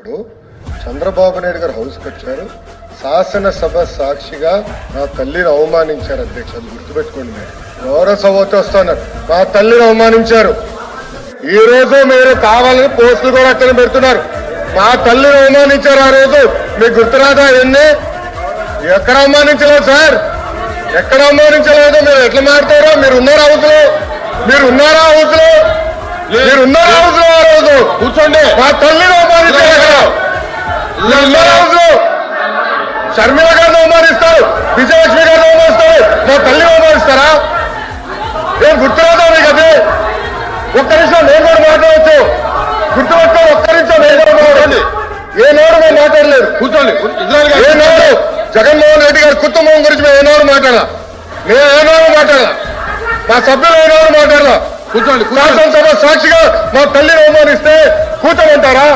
ఇప్పుడు చంద్రబాబు నాయుడు గారు హౌస్కి వచ్చారు, శాసనసభ సాక్షిగా నా తల్లిని అవమానించారు. అధ్యక్ష, అది గుర్తుపెట్టుకోండి. మీరు గౌరవ సభతో వస్తున్నారు, మా తల్లిని అవమానించారు. ఈ రోజు మీరు కావాలని పోస్టులు కూడా అక్కడ పెడుతున్నారు. మా తల్లిని అవమానించారు. ఆ రోజు మీకు గుర్తురాదా? ఎన్ని ఎక్కడ అవమానించలేదు సార్, ఎక్కడ అవమానించలేదు. మీరు ఎట్లా మాట్లాడారో, మీరు ఉన్నారా హౌస్ లో? మీరు ఉన్నారా హౌస్ లో? మీరు ఉన్నారా హౌస్ లో? ఆ రోజు కూర్చోండి. మా తల్లిని అవమానించారు. హౌస్ లో షర్మిల గారిని అవమానిస్తారు, విజయలక్ష్మి గారిని అవమానిస్తారు, మా తల్లిని అవమానిస్తారా? ఏం గుర్తురాదా మీకు? అది ఒక్క నిమిషం నేను కూడా మాట్లాడవచ్చు. గుర్తుపెట్టుకో, ఒక్క నిమిషం నేను కూడా మాట్లాడండి. ఏ నోరు మేము మాట్లాడలేదు. కూర్చోండి. ఏ నోరు జగన్మోహన్ రెడ్డి గారి కుటుంబం గురించి మేము ఏ నోరు మాట్లాడాలా? మేము ఏ నోరు మాట్లాడాలా? మా సభ్యులు ఏ నోరు మాట్లాడాలా? కూర్చోండి. శాసనసభ సాక్షిగా మా తల్లిని అవమానిస్తే కూర్చోమంటారా?